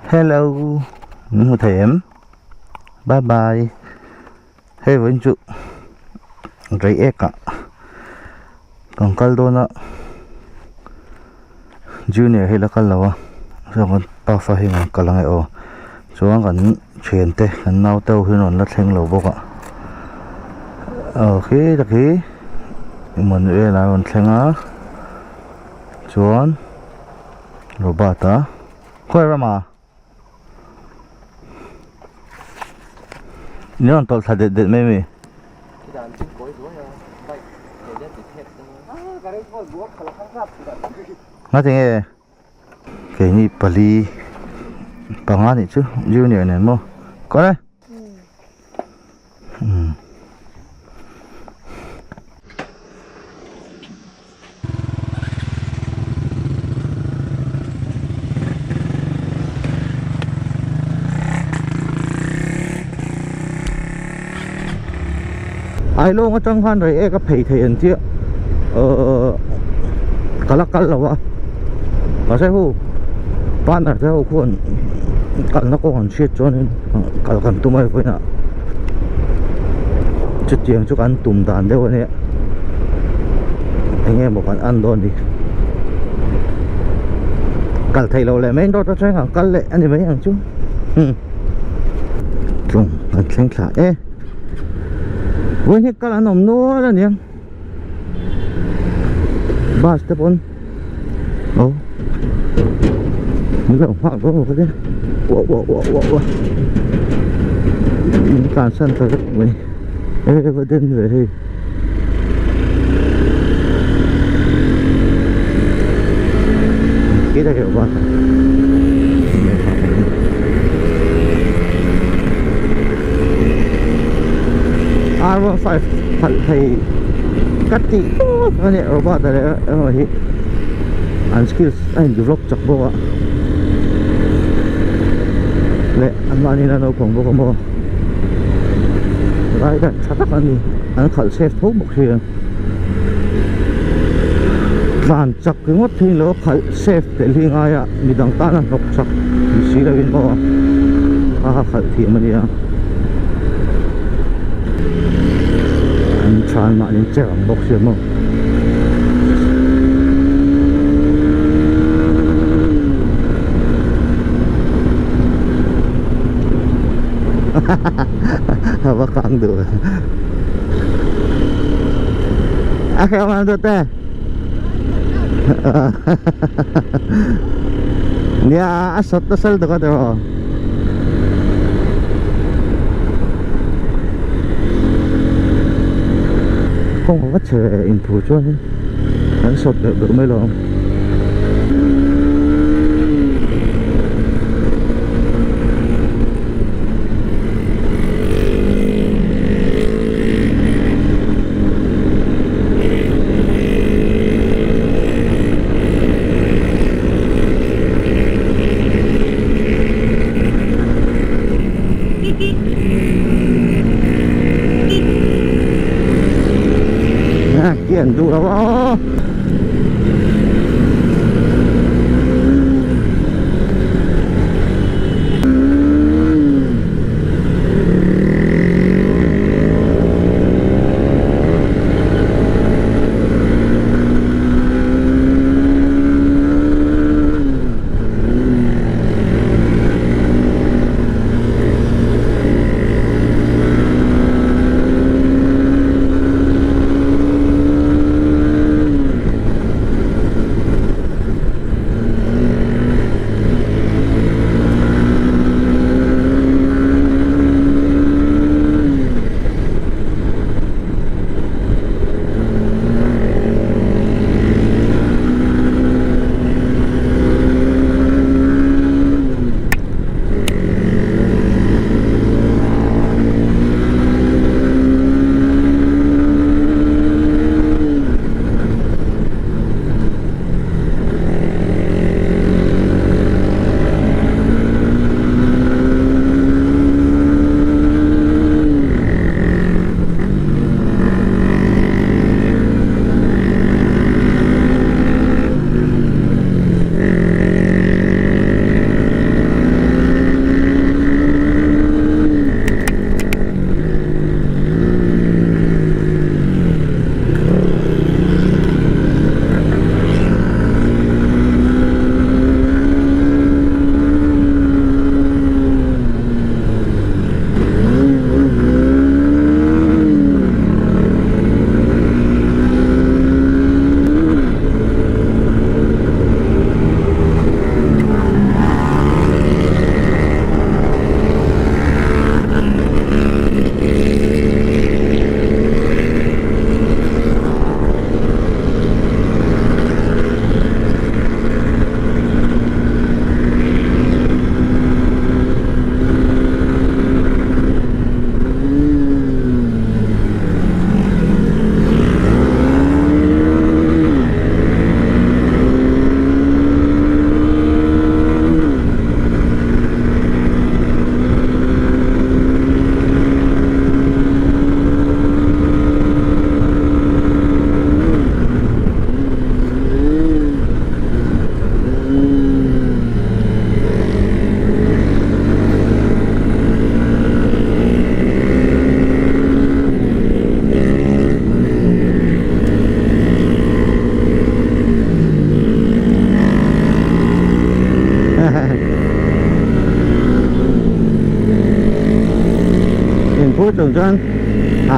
Hello, một thèm. Bye bye. Hey với chú. Rây ếch ạ. Còn câu đó nó Junior hay là câu lâu á. Rồi còn tao phải hình câu lăng ấy. Chú anh còn chuyển tê. Còn nào tao hình ổn lật hình lâu bốc ạ. Khi đặc khi mình về lại ổn hình á. Chú anh rồi bà ta khỏe ra mà. Nhớ anh tao thật đẹp mấy mì. Nói thế nghe cái này Bali bằng anh chứ Junior này mua có đấy. Ai luôn ở trong khoan rồi em có phải thể hiện chứ cả là vợ có sẽ hú bạn ở theo khuôn cần nó còn chết cho nên cần tụi mày phải nè chút tiền chút ăn tùm đàn đâu này anh em một con ăn đòn đi cần thầy lâu lại mấy đó cho hàng cần lệ anh thì mấy hàng chứ trùng cần xanh xả ê với hết cả là nồng nô đó nhỉ ba step on những cái hoang có một cái wow những càn sân thật mình vẫn đến người thì cái đây hiểu ba R15 phải cắt đi cái này ở ba đây em nói anh skills anh develop chắc bộ ạ lệ anh nói là nó cũng có một cái đấy chắc anh anh khởi xe thuốc một chuyện vạn chắc cái ngót thì nó khởi xe để liên ai ạ mình đang tan là ngọc chắc thì xí là bên bộ khởi thì mà đi ạ anh chán mà anh chạy bằng bốc xe mà apa kang tuh akhirnya mana tuh teh ini asal tesel tuh kata không có trẻ info cho nên hắn sốt được mấy lần kiện đủ đó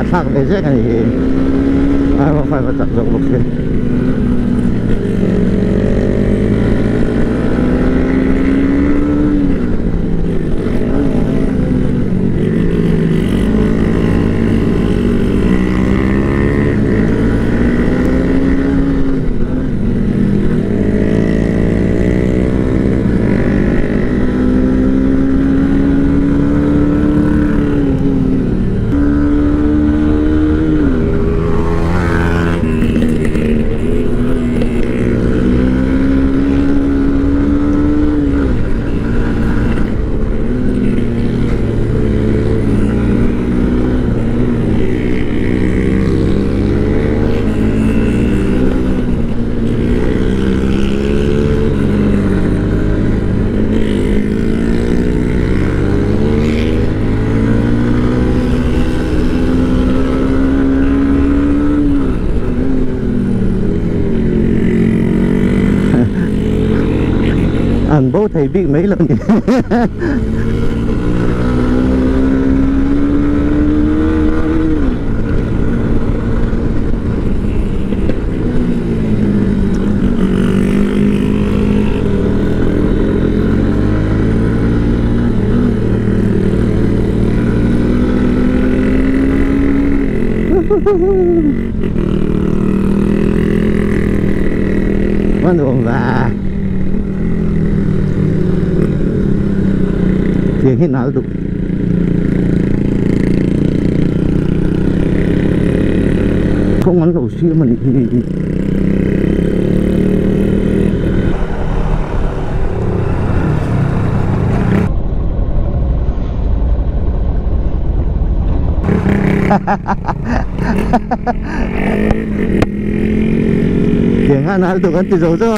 thác về chết này ai mà phải chặt rộng một cái ăn bố thầy biết mấy lần Văn đường và tiền hết nào được không ngắn đầu xưa mà đi tiền ăn nào được ăn từ dầu cho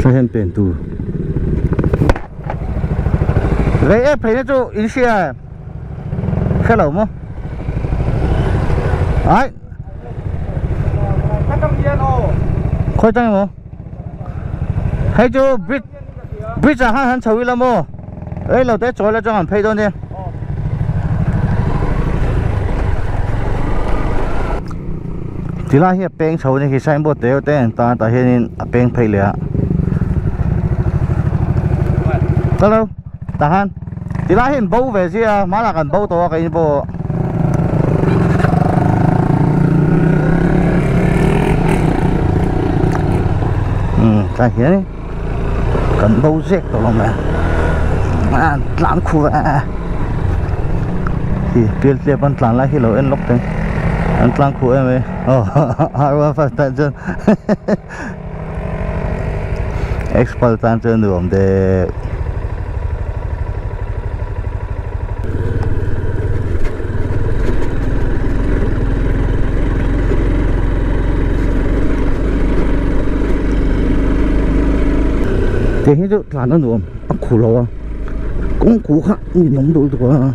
cho em tiền tù vậy em thấy nó chỗ ý xe khai lẩu không đấy khói trăng không hay chỗ bridge hắn chầu lắm không ấy lẩu té chói là cho hắn pay đâu nè thì là hiện beng chầu này khi sai bột téo tên ta hiện beng pay lẹ hello tahan thì là hiện bầu về gì à má là cần bầu to cái bộ cái gì cần bầu rét to lắm mà làm khu à thì tiền tiền vẫn làm lại khi lâu em lóc đấy anh làm khu em ấy hai mươi phát tan chân expert tan chân được không để thế chứ là nó được khổ lâu à cũng cố khăn nhìn nóng độ được à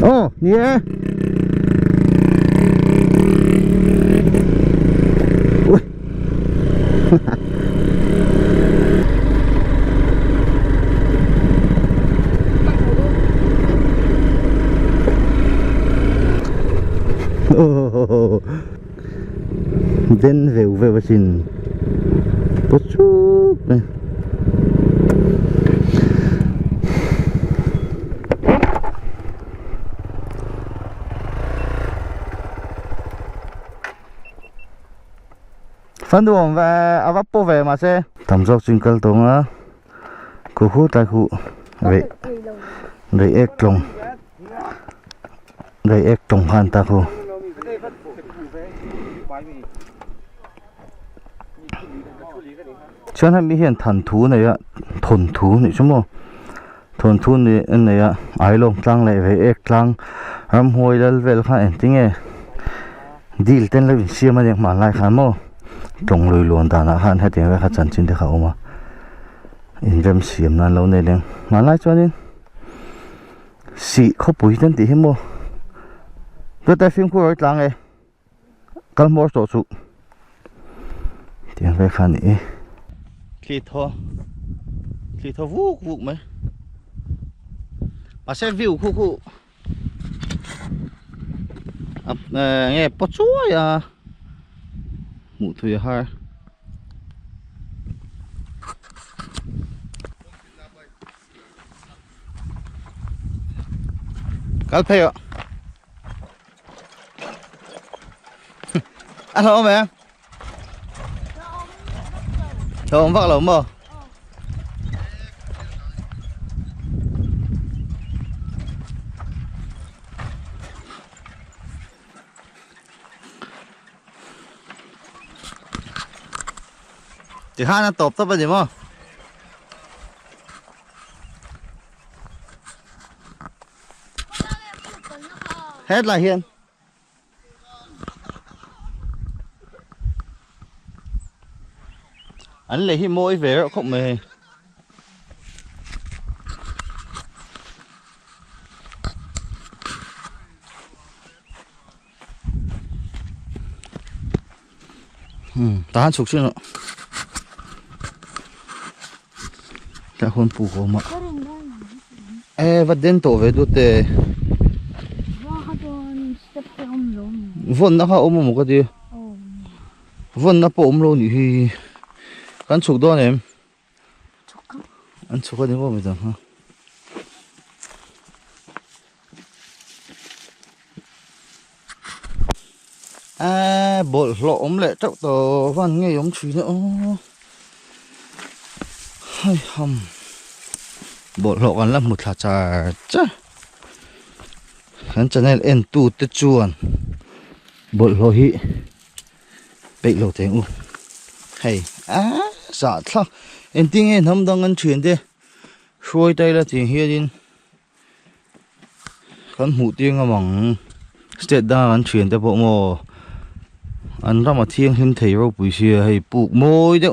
ồ nhé ui den về và xin tốt chút này phân đường về avapo về mà xe tầm dọc trên cây tông á khu khu tại khu vậy đây ếch trồng hàn ta khu cho nên mi hiện thần thú này ạ thôn thú này chứ mà thôn thú này ạ ai long trăng lại về ếch trăng ram hôi lên về khai anh tiếng nghe deal tên là việc mà nhưng mà lại khá mà trồng lùi luôn ta na han hay tiếng về khá chân chính để khảo mà in rem xiêm nan lâu này liền mà lại cho nên xị không bùi tên tí hết mà tôi tay phim của rồi trăng ấy kalmor to chu tiang ve khan ni khi tho vuk vuk mai mà sẽ view khu khu nghe bó chúa à mụ thủy hai cá phê ạ ăn không mẹ không vác lẩu mà chỉ hai nó tộp tao bao nhiêu mà hết là hiền anh lấy hi môi về rồi không mày ta sụp xuyên rồi ta không phụ của mà vật đến tổ về đốt tê vốn nó không ôm một cái gì vốn nó ôm luôn thì ăn chục đó em ăn chục cái gì không bây giờ ha bộ lộ ôm lệ trậu tổ văn nghe ống chùi nữa hơi hầm bộ lộ ăn làm một là trà chứ hắn cho nên em tu tết chuồn bộ lộ hi bị lộ tiếng u hay sợ sao em tiếng em không đang ăn chuyện thế xuôi tay là tiếng hiền đi hắn hủ tiếng à mỏng state đang ăn chuyện thế bộ mồ ăn ra mà thiên hình thấy rồi buổi chiều hay bụi môi đấy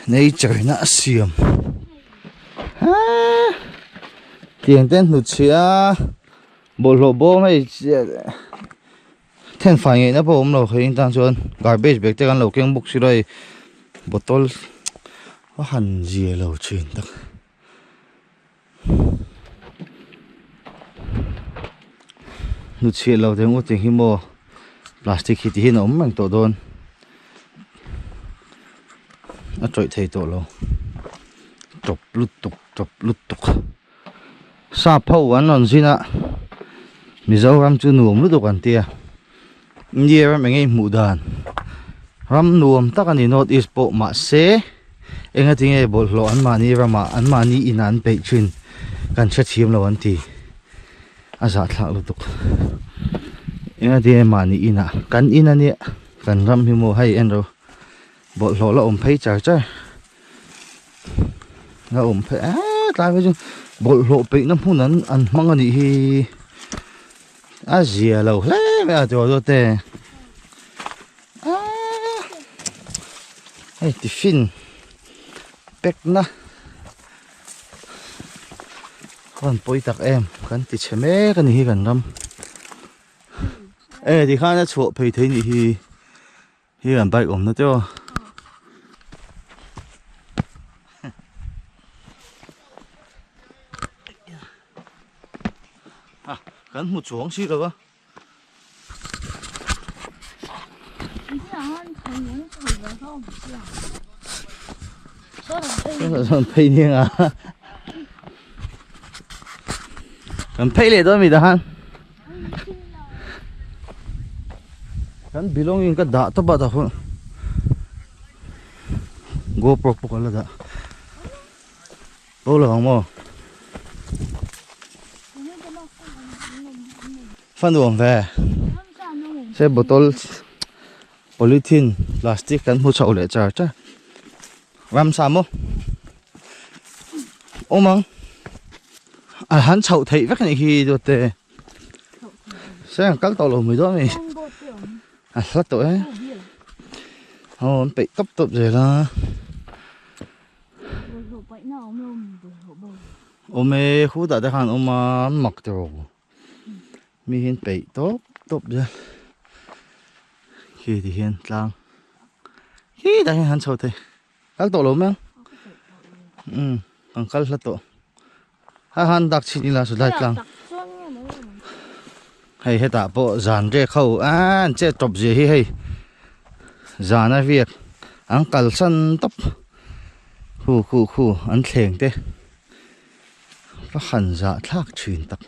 này trời nã xiêm tiền tên nụt xía bộ lộ bố mày thêm phải nghĩ nó bộ ông lầu khi tăng xuân garbage bag tên lầu kiêng bục xí đây bột tol có hẳn gì lầu chuyển tắc nụt xía lầu thế ngô tiền hi mô plastic khi thì nó mang tổ đôn nó trội thầy tổ lâu chụp lút tục sa phâu ăn non gì nè mi dâu ram chưa nuông lút tục ăn tia nhiều ram nghe mù đàn ram nuông tắc anh nốt is bộ mà xe anh ấy tiếng bộ lo ăn mà ni in ăn bể chuyên cần chất chiếm lâu ăn thì giá thẳng lút tục anh ấy tiếng mà ni in à cần in anh ấy cần ram hi mô hay anh rồi bộ lo là ôm thấy chả chứ nó ôm phải tại vì bộ lộ bị nó phun ăn măng anh đi gì lâu lẽ mẹ rồi tê hay thì fin bẹt na còn bôi tắc em cần thì chém mẹ cái này gần lắm thì khá là chỗ phải thấy thì gần bay ổn nó cho gần một chuồng xí rồi phê niên à gần phê lên đó mình đã han gần belong in cái đá to bata không GoPro po cái là đá bao lâu không mò phân đường về xe bottle polythene plastic kan mu chau le char cha ram sam mo ô mang hắn chậu thấy vắt này khi rồi tệ sẽ cắt tàu lồng mày đó mày lát tội ấy bị cấp tụt rồi là ôm mê khu tại đây hàng ôm mà mặc rồi mi hiện bị tốt rồi khi thì hiền lang khi đây hắn sâu thế các tổ lốm em thằng cắt là tổ hắn đặc chỉ là số đại lang hay hết ta bộ dàn rê khâu anh chết tập gì hay dàn ở việc anh cắt sân tóc khu anh thèn thế nó hẳn dạ thác truyền tập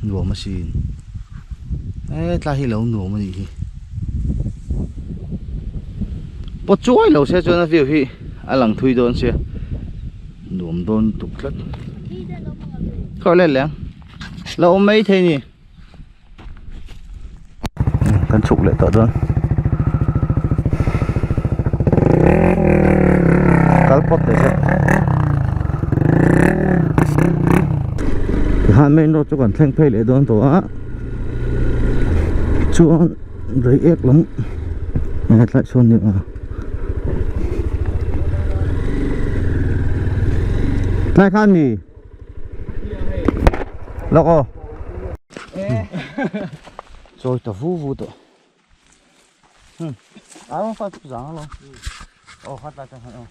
nổ mà xin ấy ta hi lâu nổ mà gì bớt chuối lâu xe cho nó việc hi anh lằng thui đón xe nổ đón tục lắm khỏi lên lẽ lâu mấy thế nhỉ con chụp lại tọt luôn cắt bớt để xem hạn men nó cho còn thanh phê lại đón tổ á chuông đấy ép lắm nghe lại xuân nữa lại khăn mì lọc à rồi tao vu tao ai mà phát giang luôn phát lại chẳng hạn